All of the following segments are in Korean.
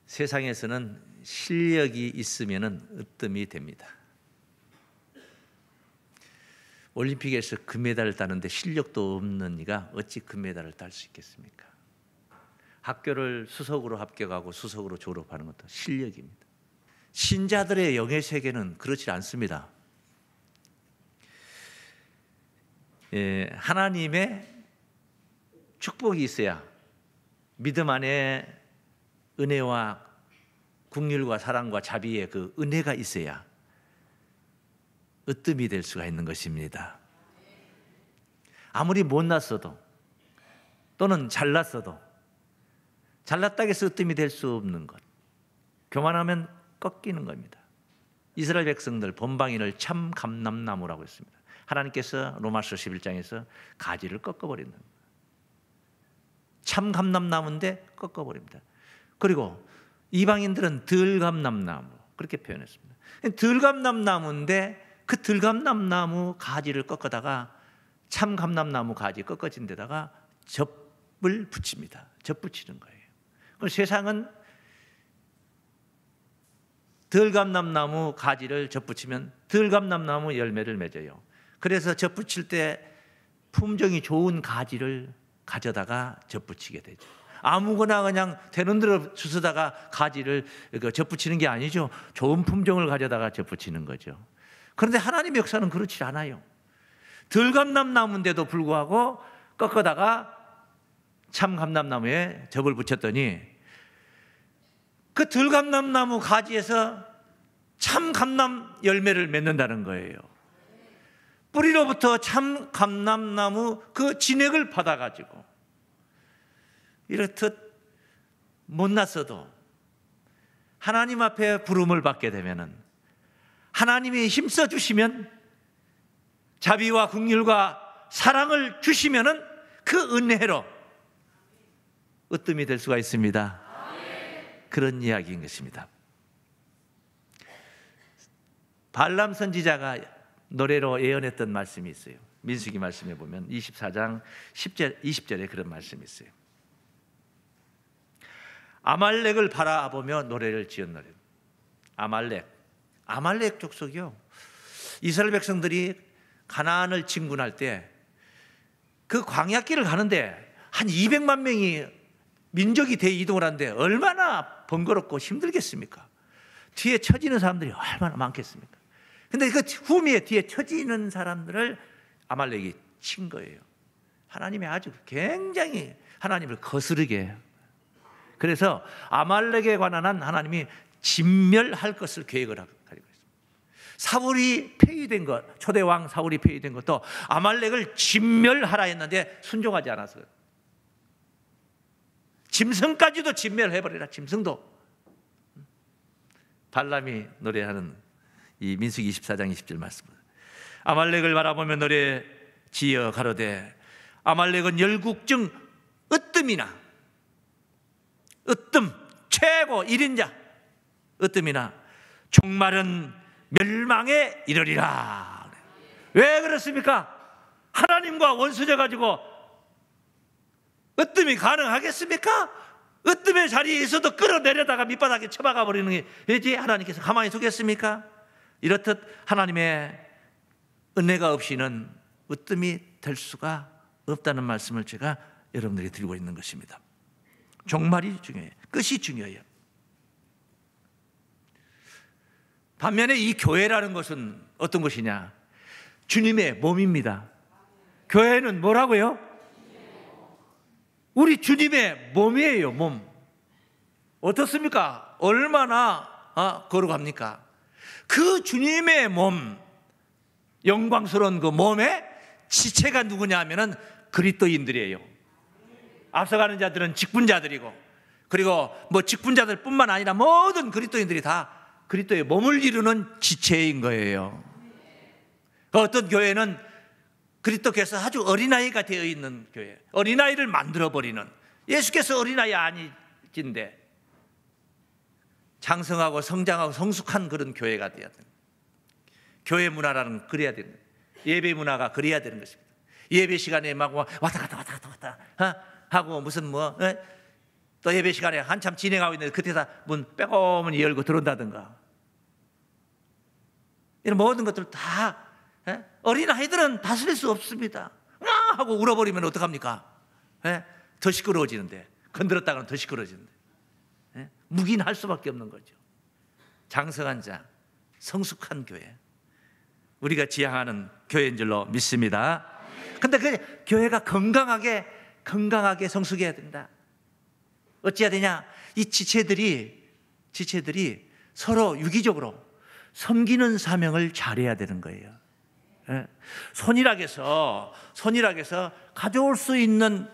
세상에서는 실력이 있으면 으뜸이 됩니다. 올림픽에서 금메달을 따는데 실력도 없는 이가 어찌 금메달을 딸 수 있겠습니까? 학교를 수석으로 합격하고 수석으로 졸업하는 것도 실력입니다. 신자들의 영의 세계는 그렇지 않습니다. 하나님의 축복이 있어야, 믿음 안에 은혜와 긍휼과 사랑과 자비의 그 은혜가 있어야 으뜸이 될 수가 있는 것입니다. 아무리 못났어도 또는 잘났어도 잘났다고 해서 으뜸이 될 수 없는 것, 교만하면 꺾이는 겁니다. 이스라엘 백성들 본방인을 참 감람나무라고 했습니다. 하나님께서 로마서 11장에서 가지를 꺾어버리는 겁니다. 참 감람나무인데 꺾어버립니다. 그리고 이방인들은 들감람나무 그렇게 표현했습니다. 들감람나무인데 그 들감람나무 가지를 꺾어다가 참 감람나무 가지 꺾어진 데다가 접을 붙입니다. 접 붙이는 거예요. 그럼 세상은 들감람나무 가지를 접 붙이면 들감람나무 열매를 맺어요. 그래서 접 붙일 때 품종이 좋은 가지를 가져다가 접 붙이게 되죠. 아무거나 그냥 되는 대로 주워다가 가지를 접 붙이는 게 아니죠. 좋은 품종을 가져다가 접 붙이는 거죠. 그런데 하나님의 역사는 그렇지 않아요. 들감람나무인데도 불구하고 꺾어다가 참 감람나무에 접을 붙였더니 그 들감람나무 가지에서 참 감람 열매를 맺는다는 거예요. 뿌리로부터 참 감람나무 그 진액을 받아가지고 이렇듯 못났어도 하나님 앞에 부름을 받게 되면은, 하나님이 힘써 주시면, 자비와 긍휼과 사랑을 주시면은 그 은혜로 으뜸이 될 수가 있습니다. 그런 이야기인 것입니다. 발람 선지자가 노래로 예언했던 말씀이 있어요. 민수기 말씀에 보면 24장 10절, 20절에 그런 말씀이 있어요. 아말렉을 바라보며 노래를 지었노래. 아말렉 족속이요. 이스라엘 백성들이 가나안을 진군할 때 그 광야길을 가는데 한 200만 명이 민족이 대이동을 하는데 얼마나 번거롭고 힘들겠습니까? 뒤에 처지는 사람들이 얼마나 많겠습니까? 근데 그 후미에 뒤에 처지는 사람들을 아말렉이 친 거예요. 하나님이 아주 굉장히 하나님을 거스르게 해요. 그래서 아말렉에 관한 한 하나님이 진멸할 것을 계획을 하고 있습니다. 사울이 폐위된 것, 초대왕 사울이 폐위된 것도 아말렉을 진멸하라 했는데 순종하지 않았어요. 짐승까지도 진멸해버리라. 짐승도. 발람이 노래하는 이 민수기 24장 20절 말씀. 아말렉을 바라보며 노래 지어 가로되 아말렉은 열국 중 으뜸이나, 으뜸 최고 1인자 으뜸이나 종말은 멸망에 이르리라. 왜 그렇습니까? 하나님과 원수져 가지고 으뜸이 가능하겠습니까? 으뜸의 자리에 있어도 끌어내려다가 밑바닥에 쳐박아 버리는 게 왜지? 하나님께서 가만히 두겠습니까? 이렇듯 하나님의 은혜가 없이는 으뜸이 될 수가 없다는 말씀을 제가 여러분들에게 드리고 있는 것입니다. 종말이 중요해요. 끝이 중요해요. 반면에 이 교회라는 것은 어떤 것이냐? 주님의 몸입니다. 교회는 뭐라고요? 우리 주님의 몸이에요. 몸. 어떻습니까? 얼마나 거룩합니까? 그 주님의 몸, 영광스러운 그 몸의 지체가 누구냐 하면은 그리스도인들이에요. 앞서가는 자들은 직분자들이고, 그리고 뭐 직분자들뿐만 아니라 모든 그리스도인들이 다 그리스도의 몸을 이루는 지체인 거예요. 어떤 교회는 그리스도께서 아주 어린아이가 되어 있는 교회, 어린아이를 만들어버리는, 예수께서 어린아이 아니신데 장성하고 성장하고 성숙한 그런 교회가 되어야 됩니다. 교회 문화라는 그래야 되는 거예요. 예배 문화가 그래야 되는 것입니다. 예배 시간에 막 왔다 갔다 하고 무슨 또 예배 시간에 한참 진행하고 있는데 그때다 문 빼꼼히 열고 들어온다든가, 이런 모든 것들 다 어린아이들은 다스릴 수 없습니다. 하고 울어버리면 어떡합니까? 더 시끄러워지는데, 건드렸다가는 더 시끄러워지는데, 묵인할 수밖에 없는 거죠. 장성한 자, 성숙한 교회, 우리가 지향하는 교회인 줄로 믿습니다. 근데 그 교회가 건강하게 성숙해야 된다. 어찌해야 되냐? 이 지체들이 서로 유기적으로 섬기는 사명을 잘해야 되는 거예요. 손이락에서 가져올 수 있는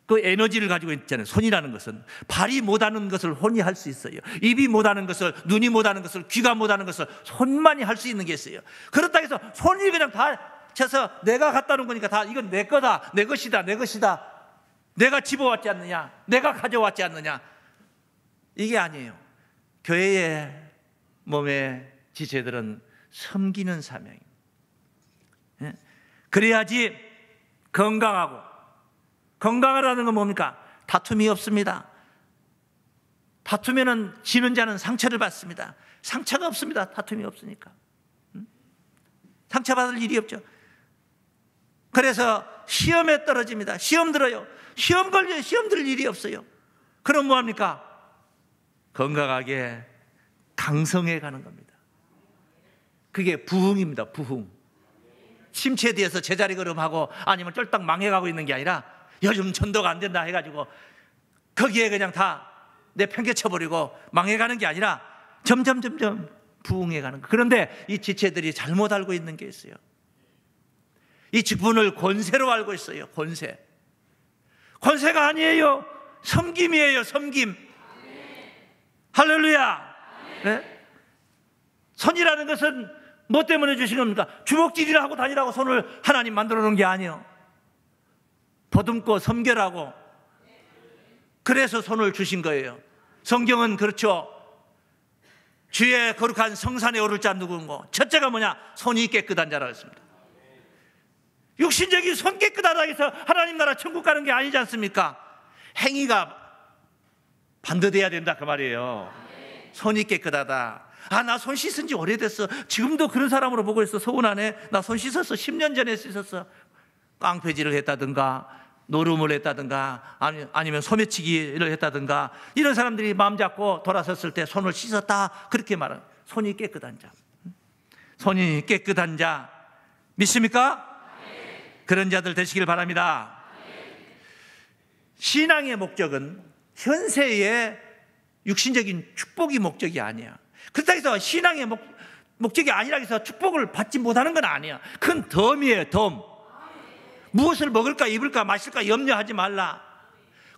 그 에너지를 가지고 있잖아요. 손이라는 것은 발이 못하는 것을 혼이 할 수 있어요. 입이 못하는 것을, 눈이 못하는 것을, 귀가 못하는 것을 손만이 할 수 있는 게 있어요. 그렇다 해서 손이 그냥 다 쳐서 내가 갖다 놓은 거니까 다 이건 내 거다, 내 것이다, 내가 집어왔지 않느냐, 내가 가져왔지 않느냐, 이게 아니에요. 교회의 몸의 지체들은 섬기는 사명이에요. 그래야지 건강하라는 건 뭡니까? 다툼이 없습니다. 다투면은 지는 자는 상처를 받습니다. 상처가 없습니다. 다툼이 없으니까. 상처받을 일이 없죠. 그래서 시험에 떨어집니다. 시험 들어요. 시험 걸려요. 시험 들을 일이 없어요. 그럼 뭐합니까? 건강하게 강성해 가는 겁니다. 그게 부흥입니다. 부흥. 침체되어서 제자리 걸음하고 아니면 쫄딱 망해가고 있는 게 아니라 요즘 전도가 안 된다 해가지고 거기에 그냥 다 내팽개쳐버리고 망해가는 게 아니라 점점 부흥해가는 거. 그런데 이 지체들이 잘못 알고 있는 게 있어요. 이 직분을 권세로 알고 있어요. 권세가 아니에요. 섬김이에요. 섬김. 할렐루야. 네? 손이라는 것은 뭐 때문에 주신 겁니까? 주먹질이나 하고 다니라고 손을 하나님 만들어 놓은 게 아니에요. 보듬고 섬겨라고. 그래서 손을 주신 거예요. 성경은 그렇죠. 주의 거룩한 성산에 오를 자 누구고? 첫째가 뭐냐? 손이 깨끗한 자라고 했습니다. 육신적인 손 깨끗하다 해서 하나님 나라 천국 가는 게 아니지 않습니까? 행위가 반드돼야 된다 그 말이에요. 손이 깨끗하다. 나 손 씻은 지 오래됐어. 지금도 그런 사람으로 보고 있어. 서운하네. 나 손 씻었어. 10년 전에 씻었어. 깡패질을 했다든가 노름을 했다든가 아니면 소매치기를 했다든가, 이런 사람들이 마음 잡고 돌아섰을 때 손을 씻었다, 그렇게 말하는 손이 깨끗한 자. 손이 깨끗한 자 믿습니까? 그런 자들 되시길 바랍니다. 신앙의 목적은 현세의 육신적인 축복이 목적이 아니야. 그렇다고 해서 신앙의 목적이 아니라고 해서 축복을 받지 못하는 건 아니야. 그건 덤이에요. 덤. 무엇을 먹을까 입을까 마실까 염려하지 말라.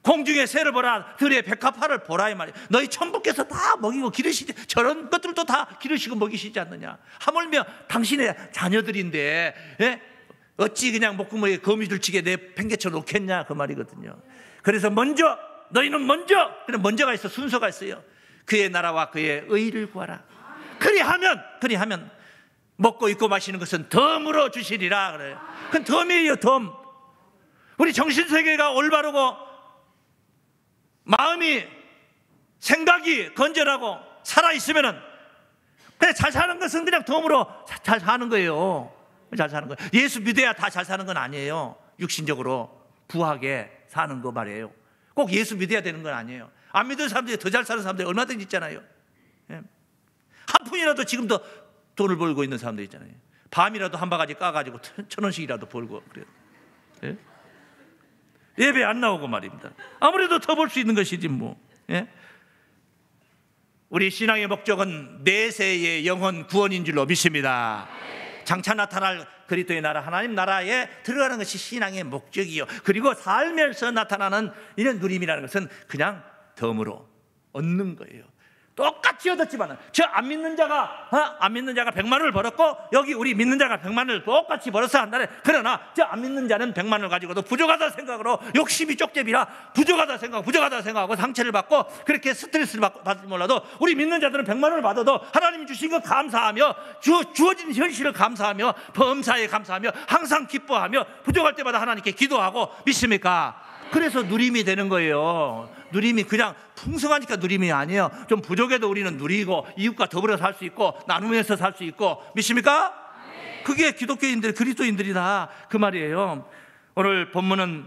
공중의 새를 보라, 들의 백합화를 보라 이 말이야. 너희 천부께서 다 먹이고 기르시지, 저런 것들도 다 기르시고 먹이시지 않느냐. 하물며 당신의 자녀들인데 어찌 그냥 목구멍에 거미줄치게 내팽개쳐 놓겠냐 그 말이거든요. 그래서 너희는 먼저가 있어. 순서가 있어요. 그의 나라와 그의 의를 구하라. 그리하면 먹고 입고 마시는 것은 덤으로 주시리라 그래요. 그건 덤이에요. 덤. 우리 정신세계가 올바르고 마음이 생각이 건전하고 살아있으면은 그냥 잘 사는 것은 그냥 덤으로 잘 사는 거예요. 잘 사는 거예요. 예수 믿어야 다 잘 사는 건 아니에요. 육신적으로 부하게 사는 거 말이에요. 꼭 예수 믿어야 되는 건 아니에요. 안 믿는 사람들이 더 잘 사는 사람들이 얼마든지 있잖아요. 한 푼이라도 지금도 돈을 벌고 있는 사람들 있잖아요. 밤이라도 한 바가지 까가지고 1,000원씩이라도 벌고 그래요. 예? 예배 안 나오고 말입니다. 아무래도 더 벌 수 있는 것이지 뭐. 예? 우리 신앙의 목적은 내세의 영혼 구원인 줄로 믿습니다. 장차 나타날 그리스도의 나라, 하나님 나라에 들어가는 것이 신앙의 목적이요. 그리고 살면서 나타나는 이런 누림이라는 것은 그냥 덤으로 얻는 거예요. 똑같이 얻었지만 저 안 믿는 자가 100만 원을 벌었고 여기 우리 믿는 자가 100만 원을 똑같이 벌어서 한다네. 그러나 저 안 믿는 자는 100만 원을 가지고도 부족하다 생각으로 욕심이 쪽제비라 부족하다 생각하고 상처를 받고 그렇게 스트레스를 받을지 몰라도 우리 믿는 자들은 100만 원을 받아도 하나님이 주신 것 감사하며 주어진 현실을 감사하며 범사에 감사하며 항상 기뻐하며 부족할 때마다 하나님께 기도하고 믿습니까? 그래서 누림이 되는 거예요. 누림이 그냥 풍성하니까 누림이 아니에요. 좀 부족해도 우리는 누리고 이웃과 더불어 살 수 있고 나누면서 살 수 있고, 믿습니까? 그게 기독교인들, 그리스도인들이다 그 말이에요. 오늘 본문은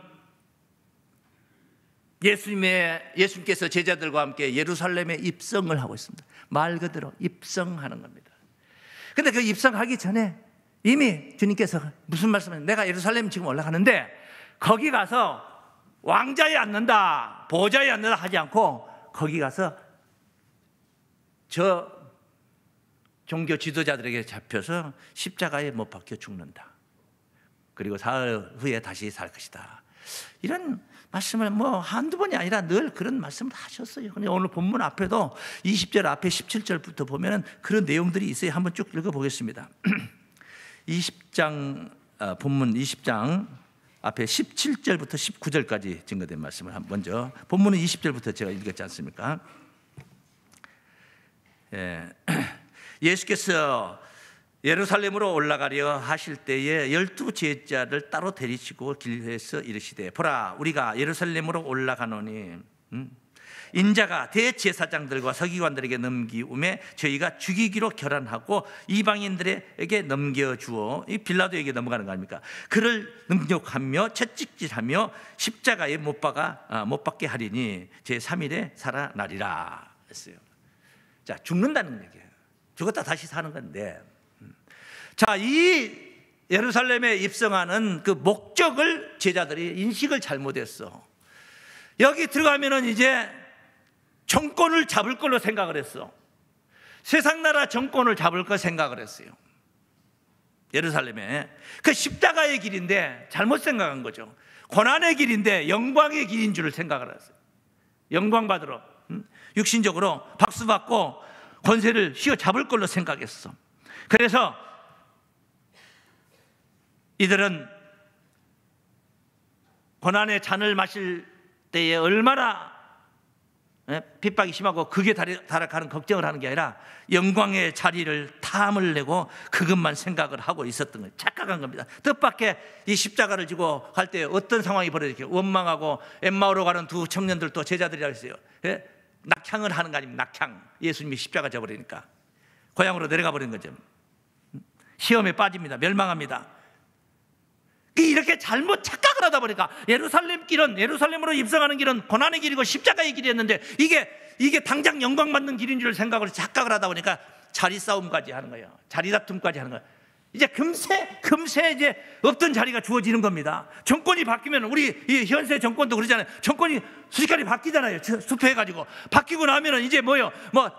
예수님께서 제자들과 함께 예루살렘에 입성을 하고 있습니다. 말 그대로 입성하는 겁니다. 근데 그 입성하기 전에 이미 주님께서 무슨 말씀을, 내가 예루살렘 지금 올라가는데 거기 가서 왕자에 앉는다, 보좌에 앉는다 하지 않고 거기 가서 저 종교 지도자들에게 잡혀서 십자가에 못 박혀 죽는다. 그리고 사흘 후에 다시 살 것이다. 이런 말씀을 뭐 한두 번이 아니라 늘 그런 말씀을 하셨어요. 근데 오늘 본문 앞에도 20절 앞에 17절부터 보면은 그런 내용들이 있어요. 한번 쭉 읽어보겠습니다. 20장 본문 20장 앞에 17절부터 19절까지 증거된 말씀을 먼저, 본문은 20절부터 제가 읽었지 않습니까? 예수께서 예루살렘으로 올라가려 하실 때에 12 제자를 따로 데리시고 길에서 이르시되, 보라, 우리가 예루살렘으로 올라가노니 인자가 대제사장들과 서기관들에게 넘기움에 저희가 죽이기로 결단하고 이방인들에게 넘겨주어, 이 빌라도에게 넘어가는 거 아닙니까? 그를 능욕하며 채찍질하며 십자가에 못 박게 하리니 제3일에 살아나리라 했어요. 자, 죽는다는 얘기예요. 죽었다 다시 사는 건데, 자, 이 예루살렘에 입성하는 그 목적을 제자들이 인식을 잘못했어. 여기 들어가면은 이제 정권을 잡을 걸로 생각을 했어. 세상 나라 정권을 잡을 걸 생각을 했어요. 예루살렘에 그 십자가의 길인데 잘못 생각한 거죠. 고난의 길인데 영광의 길인 줄 생각을 했어요. 영광 받으러 육신적으로 박수 받고 권세를 휘어잡을 걸로 생각했어. 그래서 이들은 고난의 잔을 마실 때에 얼마나 핍박이 심하고 극에 달하는 걱정을 하는 게 아니라 영광의 자리를 탐을 내고 그것만 생각을 하고 있었던 거예요. 착각한 겁니다. 뜻밖의 이 십자가를 지고 갈 때 어떤 상황이 벌어지게, 원망하고 엠마오로 가는 두 청년들도 제자들이라고 했어요. 낙향을 하는 거 아닙니까? 낙향. 예수님이 십자가 져버리니까 고향으로 내려가 버린 거죠. 시험에 빠집니다. 멸망합니다. 이렇게 잘못 착각을 하다 보니까 예루살렘으로 입성하는 길은 고난의 길이고 십자가의 길이었는데 이게 당장 영광 받는 길인 줄 생각을 착각을 하다 보니까 자리 싸움까지 하는 거예요. 자리 다툼까지 하는 거예요. 이제 금세 이제 없던 자리가 주어지는 겁니다. 정권이 바뀌면 우리 이 현세 정권도 그러잖아요. 정권이 순식간에 바뀌잖아요. 수패해가지고 바뀌고 나면은 이제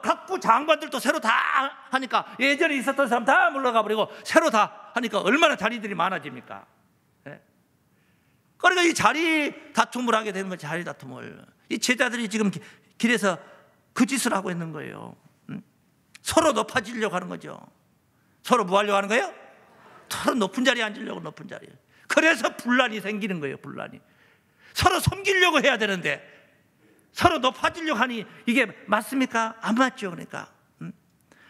각부 장관들도 새로 다 하니까 예전에 있었던 사람 다 물러가 버리고 새로 다 하니까 얼마나 자리들이 많아집니까? 그러니까 이 자리 다툼을 하게 되는 거예요. 자리 다툼을. 이 제자들이 지금 길에서 그 짓을 하고 있는 거예요. 서로 높아지려고 하는 거죠. 서로 뭐 하려고 하는 거예요? 서로 높은 자리에 앉으려고, 높은 자리에. 그래서 분란이 생기는 거예요. 분란이. 서로 섬기려고 해야 되는데 서로 높아지려고 하니 이게 맞습니까? 안 맞죠. 그러니까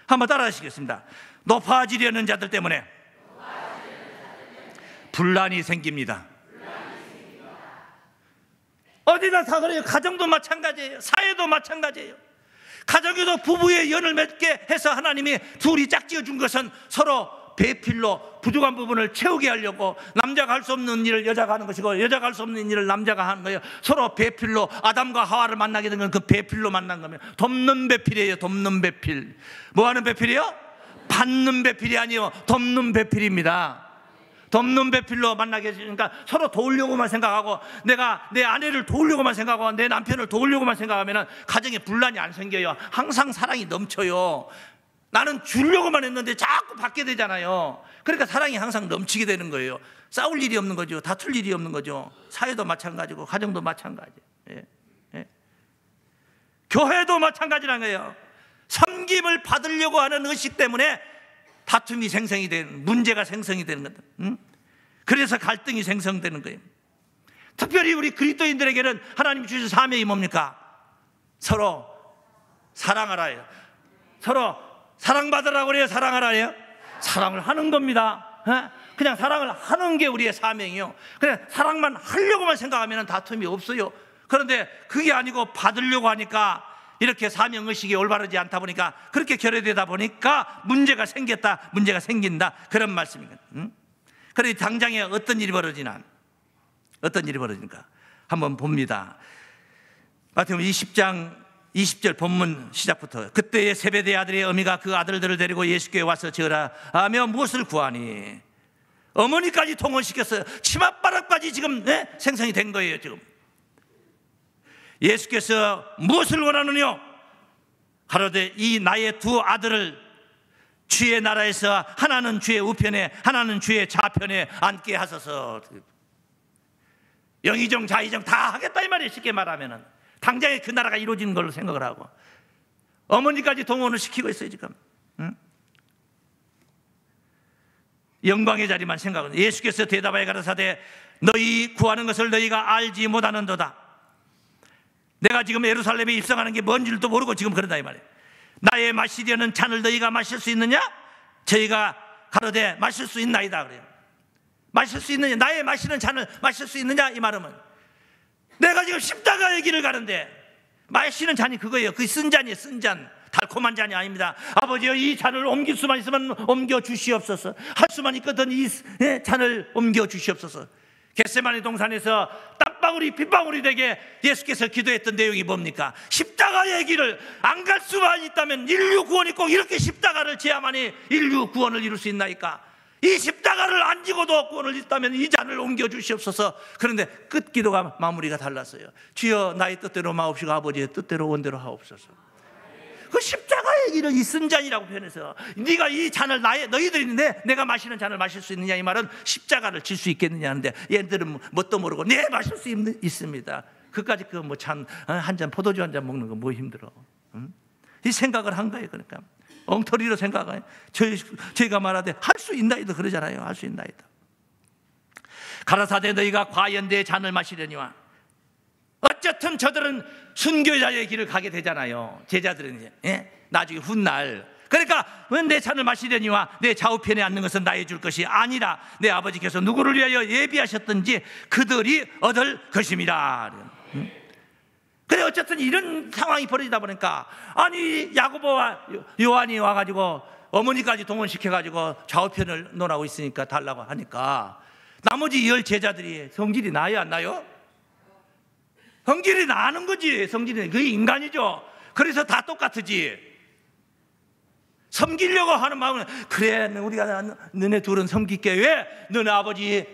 한번 따라 하시겠습니다. 높아지려는 자들 때문에 분란이 생깁니다. 어디나 다 그래요. 가정도 마찬가지예요. 사회도 마찬가지예요. 가정에도 부부의 연을 맺게 해서 하나님이 둘이 짝지어 준 것은 서로 배필로 부족한 부분을 채우게 하려고, 남자가 할 수 없는 일을 여자가 하는 것이고 여자가 할 수 없는 일을 남자가 하는 거예요. 서로 배필로 아담과 하와를 만나게 된 건 그 배필로 만난 거면 돕는 배필이에요. 돕는 배필. 뭐 하는 배필이요? 받는 배필이 아니요, 돕는 배필입니다. 돕는 배필로 만나게 해주니까 서로 도우려고만 생각하고, 내가 내 아내를 도우려고만 생각하고 내 남편을 도우려고만 생각하면 가정에 분란이 안 생겨요. 항상 사랑이 넘쳐요. 나는 주려고만 했는데 자꾸 받게 되잖아요. 그러니까 사랑이 항상 넘치게 되는 거예요. 싸울 일이 없는 거죠. 다툴 일이 없는 거죠. 사회도 마찬가지고 가정도 마찬가지. 교회도 마찬가지라는 거예요. 섬김을 받으려고 하는 의식 때문에 다툼이 생성이 되는, 문제가 생성이 되는 거다. 그래서 갈등이 생성되는 거예요. 특별히 우리 그리스도인들에게는 하나님 주신 사명이 뭡니까? 서로 사랑하라예요. 서로 사랑받으라고 그래요? 사랑하라예요? 사랑을 하는 겁니다. 그냥 사랑을 하는 게 우리의 사명이요. 그냥 사랑만 하려고만 생각하면 다툼이 없어요. 그런데 그게 아니고 받으려고 하니까 이렇게 사명의식이 올바르지 않다 보니까 그렇게 결여되다 보니까 문제가 생겼다, 문제가 생긴다, 그런 말씀입니다. 그래 당장에 어떤 일이 벌어지나, 어떤 일이 벌어지는가 한번 봅니다. 마태복음 20장 20절 본문 시작부터. 그때의 세베대의 아들의 어미가 그 아들들을 데리고 예수께 와서 절하며 무엇을 구하니, 어머니까지 동원시켰어요. 치맛바락까지 지금 생성이 된 거예요. 지금 예수께서 무엇을 원하느냐, 가로되 이 나의 두 아들을 주의 나라에서 하나는 주의 우편에 하나는 주의 좌편에 앉게 하소서. 영의정 자의정 다 하겠다 이 말이에요. 쉽게 말하면은 당장에 그 나라가 이루어지는 걸로 생각을 하고 어머니까지 동원을 시키고 있어요 지금. 영광의 자리만 생각하는. 예수께서 대답하여 가라사대 너희 구하는 것을 너희가 알지 못하는도다. 내가 지금 예루살렘에 입성하는 게 뭔 줄도 모르고 지금 그런다 이 말이에요. 나의 마시려는 잔을 너희가 마실 수 있느냐? 저희가 가로되 마실 수 있나이다 그래요. 마실 수 있느냐? 나의 마시는 잔을 마실 수 있느냐? 이 말은 내가 지금 십자가의 길을 가는데 마시는 잔이 그거예요. 그 쓴 잔이에요. 쓴 잔, 달콤한 잔이 아닙니다. 아버지여 이 잔을 옮길 수만 있으면 옮겨 주시옵소서. 할 수만 있거든 이 잔을 옮겨 주시옵소서. 겟세마네 동산에서 땀방울이 빗방울이 되게 예수께서 기도했던 내용이 뭡니까? 십자가의 길을 안 갈 수만 있다면 인류 구원이 꼭 이렇게 십자가를 지야만이 인류 구원을 이룰 수 있나이까? 이 십자가를 안 지고도 구원을 있다면 이 잔을 옮겨 주시옵소서. 그런데 끝 기도가 마무리가 달랐어요. 주여 나의 뜻대로 마옵시고 아버지의 뜻대로 원대로 하옵소서. 그 십자가의 길을 이 쓴 잔이라고 표현해서 네가 이 잔을 너희들이 내가 마시는 잔을 마실 수 있느냐 이 말은 십자가를 질 수 있겠느냐 하는데 얘들은 뭣도 모르고 네 마실 수 있습니다. 그까지 그 뭐 잔 한 잔 포도주 한 잔 먹는 거 뭐 힘들어. 이 생각을 한 거예요. 그러니까 엉터리로 생각해. 저희가 말하되 할 수 있나이다 그러잖아요. 할 수 있나이다. 가라사대 너희가 과연 내 잔을 마시려니와. 어쨌든 저들은 순교자의 길을 가게 되잖아요. 제자들은 이제 나중에 훗날. 그러니까 내 잔을 마시려니와 내 좌우편에 앉는 것은 나의 줄 것이 아니라 내 아버지께서 누구를 위하여 예비하셨든지 그들이 얻을 것입니다. 그래 어쨌든 이런 상황이 벌어지다 보니까 아니 야고보와 요한이 와가지고 어머니까지 동원시켜가지고 좌우편을 논하고 있으니까 달라고 하니까 나머지 10 제자들이 성질이 나요 안 나요? 성질이 나는 거지. 성질이 그게 인간이죠. 그래서 다 똑같지. 섬기려고 하는 마음은 그래 우리가 너네 둘은 섬길게. 왜? 너네 아버지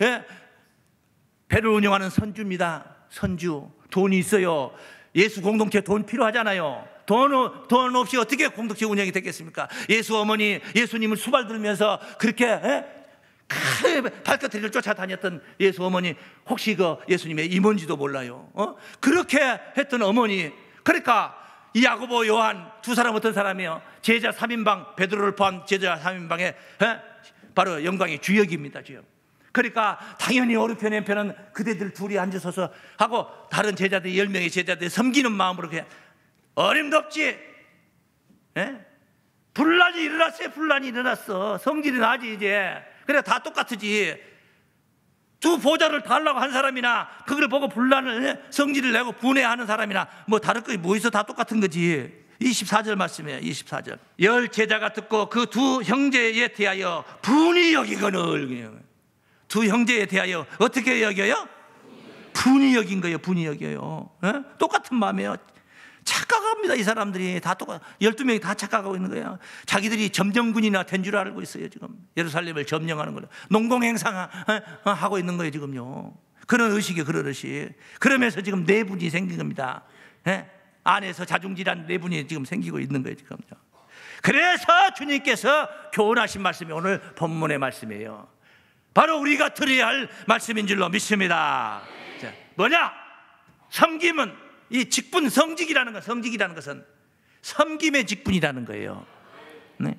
배를 운영하는 선주입니다. 선주. 돈이 있어요. 예수 공동체 돈 필요하잖아요. 돈 없이 어떻게 공동체 운영이 되겠습니까? 예수 어머니 예수님을 수발 들면서 그렇게 발끝을 쫓아다녔던 예수 어머니 혹시 그 예수님의 임원지도 몰라요. 그렇게 했던 어머니. 그러니까 이 야고보 요한 두 사람 어떤 사람이에요? 제자 3인방 베드로를 포함 제자 3인방의 바로 영광의 주역입니다. 주역. 그러니까 당연히 오른편 왼편은 그대들 둘이 앉아서서 하고 다른 제자들 10명의 제자들 섬기는 마음으로 그냥 어림도 없지. 분란이 일어났어요. 분란이 일어났어. 성질이 나지 이제. 그래 다 똑같지. 두 보좌를 달라고 한 사람이나 그걸 보고 분란을 성질을 내고 분해하는 사람이나 뭐 다를 거 뭐 있어. 다 똑같은 거지. 24절 말씀이에요. 24절 10 제자가 듣고 그 두 형제에 대하여 분이 여기거늘. 두 형제에 대하여 어떻게 여겨요? 분이 여긴 거예요. 분이 여겨요. 똑같은 마음이에요. 착각합니다. 이 사람들이 다 12명이 다 착각하고 있는 거예요. 자기들이 점령군이나 된 줄 알고 있어요. 지금 예루살렘을 점령하는 거예요. 농공행상하고 있는 거예요. 지금요. 그런 의식이 그런 의식. 그러면서 지금 내분이 생긴 겁니다. 안에서 자중질환 내분이 지금 생기고 있는 거예요. 지금요. 그래서 주님께서 교훈하신 말씀이 오늘 본문의 말씀이에요. 바로 우리가 들어야 할 말씀인 줄로 믿습니다. 자, 뭐냐? 섬김은 이 직분 성직이라는 것은 섬김의 직분이라는 거예요. 네.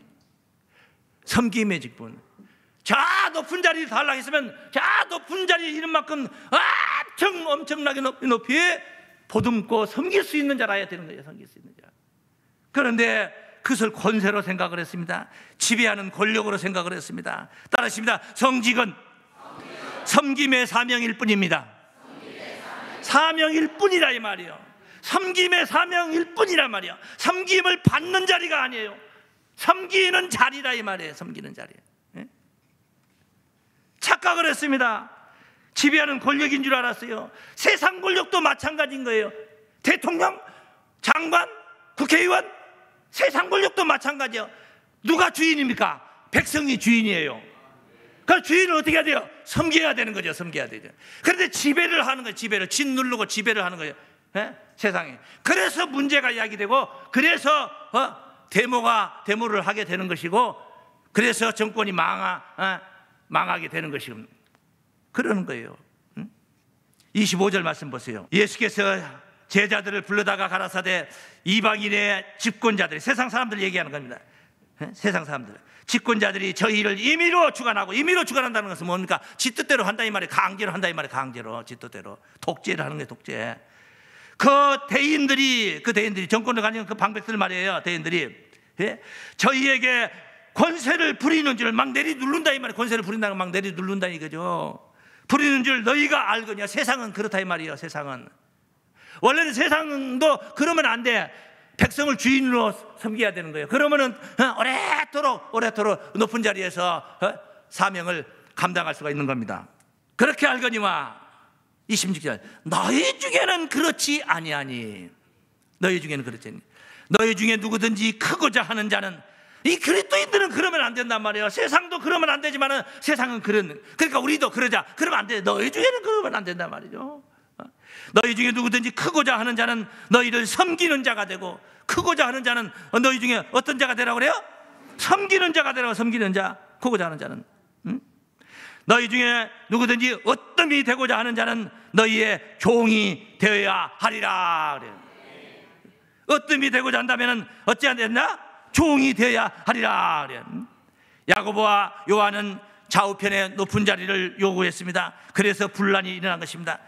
섬김의 직분. 저 높은 자리를 달라고 했으면 저 높은 자리에 이른 만큼 엄청나게 높이 보듬고 섬길 수 있는 자라야 되는 거예요. 섬길 수 있는 자. 그런데 그것을 권세로 생각을 했습니다. 지배하는 권력으로 생각을 했습니다. 따라하십니다. 성직은 섬김의 사명일 뿐입니다. 사명일 뿐이라 이 말이에요. 섬김의 사명일 뿐이란 말이에요. 섬김을 받는 자리가 아니에요. 섬기는 자리라 이 말이에요. 섬기는 자리. 예? 착각을 했습니다. 지배하는 권력인 줄 알았어요. 세상 권력도 마찬가지인 거예요. 대통령, 장관, 국회의원, 세상 권력도 마찬가지예요. 누가 주인입니까? 백성이 주인이에요. 그 주인을 어떻게 해야 돼요? 섬겨야 되는 거죠. 섬겨야 되죠. 그런데 지배를 하는 거예요. 지배를 짓누르고 지배를 하는 거예요. 예? 세상에. 그래서 문제가 야기되고, 그래서 데모를 하게 되는 것이고, 그래서 정권이 망하게 되는 것이고, 그러는 거예요. 25절 말씀 보세요. 예수께서 제자들을 불러다가 가라사대 이방인의 집권자들이, 세상 사람들 얘기하는 겁니다. 세상 사람들, 집권자들이 저희를 임의로 주관하고, 임의로 주관한다는 것은 뭡니까? 지 뜻대로 한다 이 말이에요. 강제로 한다 이 말이에요. 강제로, 지 뜻대로 독재를 하는 거예요. 독재. 그 대인들이 정권을 가진 그 방백들 말이에요. 대인들이, 예? 저희에게 권세를 부리는 줄 막 내리누른다 이 말이에요. 권세를 부린다는 막 내리누른다 이거죠. 부리는 줄 너희가 알거냐. 세상은 그렇다 이 말이에요. 세상은 원래는, 세상도 그러면 안 돼. 백성을 주인으로 섬겨야 되는 거예요. 그러면은 오래도록 높은 자리에서 사명을 감당할 수가 있는 겁니다. 그렇게 알거니와 26절, 너희 중에는 그렇지 아니하니. 너희 중에는 그렇지 아니. 너희 중에 누구든지 크고자 하는 자는, 이 그리스도인들은 그러면 안 된단 말이에요. 세상도 그러면 안 되지만은 세상은 그러니까 우리도 그러자. 그러면 안 돼. 너희 중에는 그러면 안 된단 말이죠. 너희 중에 누구든지 크고자 하는 자는 너희를 섬기는 자가 되고, 크고자 하는 자는 너희 중에 어떤 자가 되라고 그래요? 섬기는 자가 되라고. 섬기는 자, 크고자 하는 자는. 너희 중에 누구든지 어뜸이 되고자 하는 자는 너희의 종이 되어야 하리라 그래요. 어뜸이 되고자 한다면 어찌해야 된다? 종이 되어야 하리라 그래요. 야고보와 요한은 좌우편에 높은 자리를 요구했습니다. 그래서 분란이 일어난 것입니다.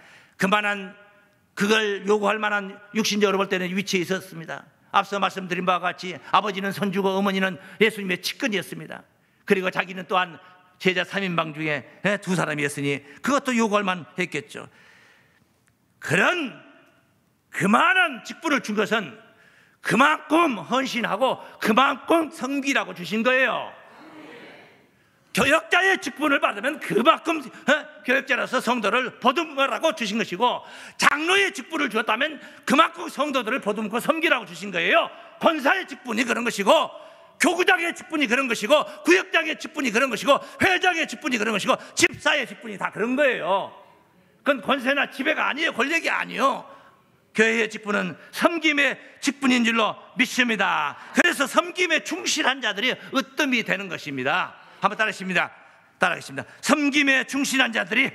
그걸 요구할 만한 육신적으로 볼 때는 위치에 있었습니다. 앞서 말씀드린 바와 같이 아버지는 손주고 어머니는 예수님의 측근이었습니다. 그리고 자기는 또한 제자 3인방 중에 2사람이었으니 그것도 요구할 만했겠죠. 그런 그만한 직분을 준 것은 그만큼 헌신하고 그만큼 섬기라고 주신 거예요. 교역자의 직분을 받으면 그만큼 교역자로서 성도를 보듬으라고 주신 것이고, 장로의 직분을 주었다면 그만큼 성도들을 보듬고 섬기라고 주신 거예요. 권사의 직분이 그런 것이고, 교구장의 직분이 그런 것이고, 구역장의 직분이 그런 것이고, 회장의 직분이 그런 것이고, 집사의 직분이 다 그런 거예요. 그건 권세나 지배가 아니에요. 권력이 아니에요. 교회의 직분은 섬김의 직분인 줄로 믿습니다. 그래서 섬김에 충실한 자들이 으뜸이 되는 것입니다. 한번 따라하겠습니다. 섬김에 충실한 자들이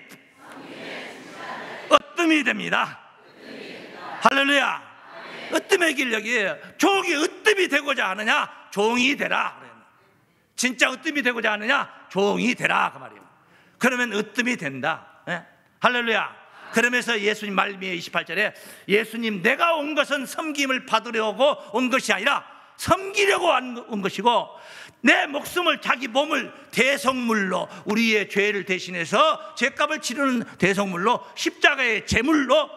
으뜸이 됩니다. 할렐루야. 으뜸의 길력이에요. 종이 으뜸이 되고자 하느냐, 종이 되라. 진짜 으뜸이 되고자 하느냐, 종이 되라 그 말이에요. 그러면 으뜸이 된다. 네? 할렐루야. 그러면서 예수님 말미에 28절에 예수님, 내가 온 것은 섬김을 받으려고 온 것이 아니라 섬기려고 온 것이고, 내 목숨을, 자기 몸을 대성물로, 우리의 죄를 대신해서 죄값을 치르는 대성물로, 십자가의 제물로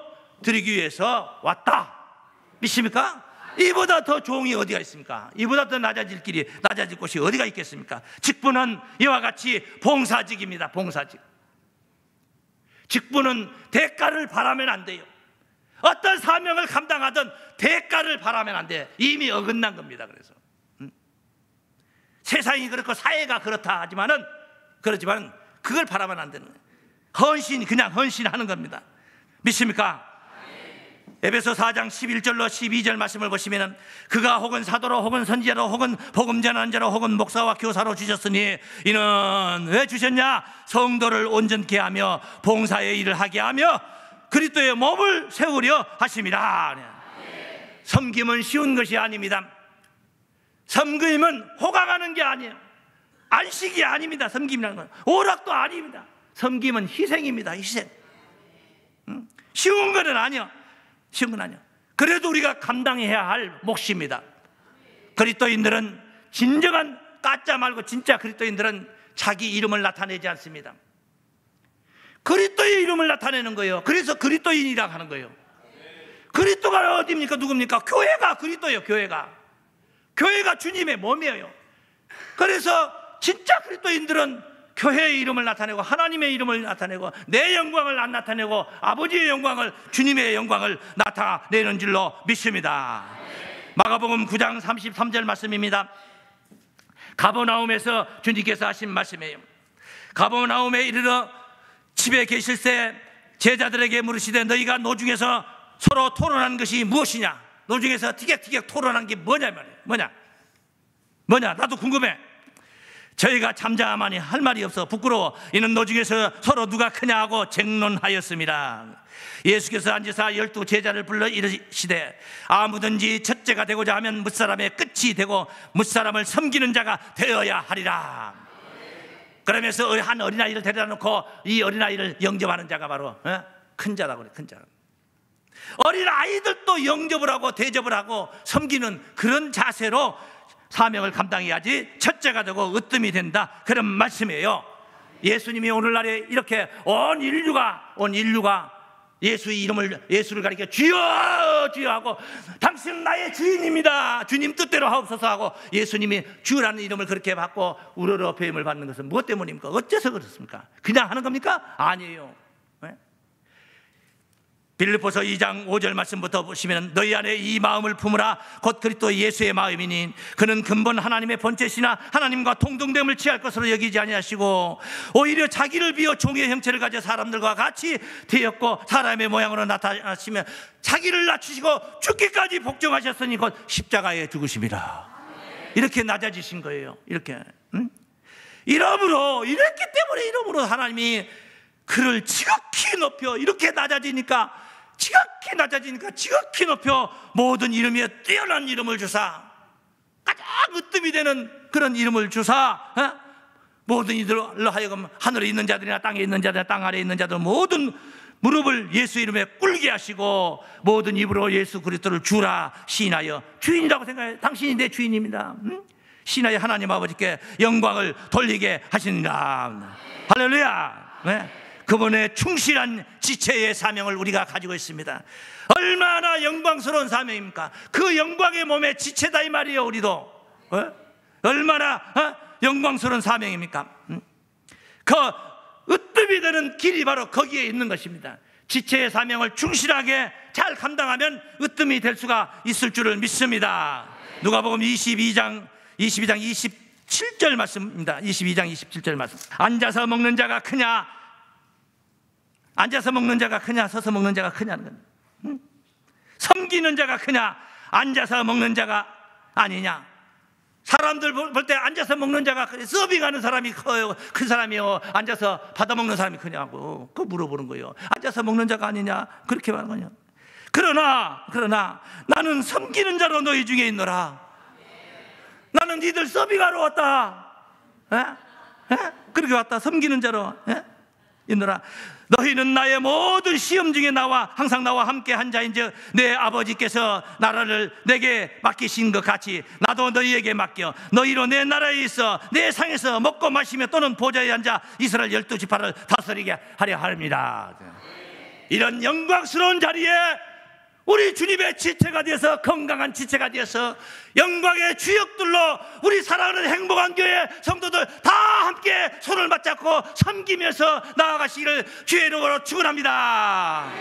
드리기 위해서 왔다. 믿습니까? 이보다 더 종이 어디가 있습니까? 이보다 더 낮아질 곳이 어디가 있겠습니까? 직분은 이와 같이 봉사직입니다. 봉사직. 직분은 대가를 바라면 안 돼요. 어떤 사명을 감당하든 대가를 바라면 안 돼. 이미 어긋난 겁니다. 그래서 세상이 그렇고 사회가 그렇다 하지만은, 그렇지만 그걸 바라면 안 되는 거예요. 그냥 헌신하는 겁니다. 믿습니까? 에베소 4장 11절로 12절 말씀을 보시면은, 그가 혹은 사도로 혹은 선지자로 혹은 복음 전하는 자로 혹은 목사와 교사로 주셨으니 이는 왜 주셨냐? 성도를 온전케 하며 봉사의 일을 하게 하며 그리스도의 몸을 세우려 하심이라. 섬김은 쉬운 것이 아닙니다. 섬김은 호강하는 게 아니에요. 안식이 아닙니다. 섬김이라는 건 오락도 아닙니다. 섬김은 희생입니다. 희생. 쉬운 건 아니요. 쉬운 건 아니요. 그래도 우리가 감당해야 할 몫입니다. 그리스도인들은 진정한, 가짜 말고 진짜 그리스도인들은 자기 이름을 나타내지 않습니다. 그리스도의 이름을 나타내는 거예요. 그래서 그리스도인이라고 하는 거예요. 그리스도가 어디입니까? 누굽니까? 교회가 그리스도예요. 교회가 주님의 몸이에요. 그래서 진짜 그리스도인들은 교회의 이름을 나타내고 하나님의 이름을 나타내고 내 영광을 안 나타내고 아버지의 영광을, 주님의 영광을 나타내는 줄로 믿습니다. 마가복음 9장 33절 말씀입니다. 가버나움에서 주님께서 하신 말씀이에요. 가버나움에 이르러 집에 계실 때 제자들에게 물으시되 너희가 노중에서 서로 토론한 것이 무엇이냐? 노중에서 티격태격 토론한 게 뭐냐? 나도 궁금해. 저희가 잠잠하니 할 말이 없어 부끄러워 이는 노중에서 서로 누가 크냐 하고 쟁론하였습니다. 예수께서 앉으사 12 제자를 불러 이르시되 아무든지 첫째가 되고자 하면 뭇사람의 끝이 되고 뭇사람을 섬기는 자가 되어야 하리라. 그러면서 한 어린아이를 데려다 놓고 이 어린아이를 영접하는 자가 바로 큰 자라고 그래. 큰 자. 어린아이들도 영접을 하고 대접을 하고 섬기는 그런 자세로 사명을 감당해야지 첫째가 되고 으뜸이 된다, 그런 말씀이에요. 예수님이 오늘날에 이렇게 온 인류가 예수를 가리켜 주여 주여 하고 당신은 나의 주인입니다, 주님 뜻대로 하옵소서 하고 예수님이 주라는 이름을 그렇게 받고 우러러 배임을 받는 것은 무엇 때문입니까? 어째서 그렇습니까? 그냥 하는 겁니까? 아니에요. 빌립보서 2장 5절 말씀부터 보시면 너희 안에 이 마음을 품으라 곧 그리스도 예수의 마음이니 그는 근본 하나님의 본체시나 하나님과 동등됨을 취할 것으로 여기지 아니하시고 오히려 자기를 비워 종의 형체를 가져 사람들과 같이 되었고 사람의 모양으로 나타나시며 자기를 낮추시고 죽기까지 복종하셨으니 곧 십자가에 죽으심이라. 이렇게 낮아지신 거예요. 이렇게 이렇기 때문에 하나님이 그를 지극히 높여 이렇게 낮아지니까 지극히 높여 모든 이름에 뛰어난 이름을 주사 가장 으뜸이 되는 그런 이름을 주사 모든 이들로 하여금 하늘에 있는 자들이나 땅에 있는 자들이나 땅 아래에 있는 자들 모든 무릎을 예수 이름에 꿇게 하시고 모든 입으로 예수 그리스도를 주라 시인하여 주인이라고 생각해요. 당신이 내 주인입니다. 시인하여 하나님 아버지께 영광을 돌리게 하시니라. 할렐루야. 네. 그분의 충실한 지체의 사명을 우리가 가지고 있습니다. 얼마나 영광스러운 사명입니까? 그 영광의 몸의 지체다 이 말이에요. 우리도 얼마나 영광스러운 사명입니까? 그 으뜸이 되는 길이 바로 거기에 있는 것입니다. 지체의 사명을 충실하게 잘 감당하면 으뜸이 될 수가 있을 줄을 믿습니다. 누가복음 22장 27절 말씀입니다. 22장 27절 말씀. 앉아서 먹는 자가 크냐 서서 먹는 자가 크냐는 건 섬기는 자가 크냐 앉아서 먹는 자가 아니냐. 사람들 볼 때 앉아서 먹는 자가 서빙하는 사람이 커요, 큰 사람이요, 앉아서 받아먹는 사람이 크냐고 그거 물어보는 거예요. 앉아서 먹는 자가 아니냐 그렇게 말하는 거냐. 그러나 나는 섬기는 자로 너희 중에 있노라. 나는 니들 서빙하러 왔다. 그렇게 왔다. 섬기는 자로 있노라. 너희는 나의 모든 시험 중에 항상 나와 함께 한 자인즉 내 아버지께서 나라를 내게 맡기신 것 같이 나도 너희에게 맡겨 너희로 내 나라에 있어 내 상에서 먹고 마시며 또는 보좌에 앉아 이스라엘 12지파를 다스리게 하려 합니다. 이런 영광스러운 자리에 우리 주님의 지체가 되어서 건강한 지체가 되어서 영광의 주역들로 우리 사랑하는 행복한 교회 성도들 다 함께 손을 맞잡고 섬기면서 나아가시기를 주의 이름으로 축원합니다.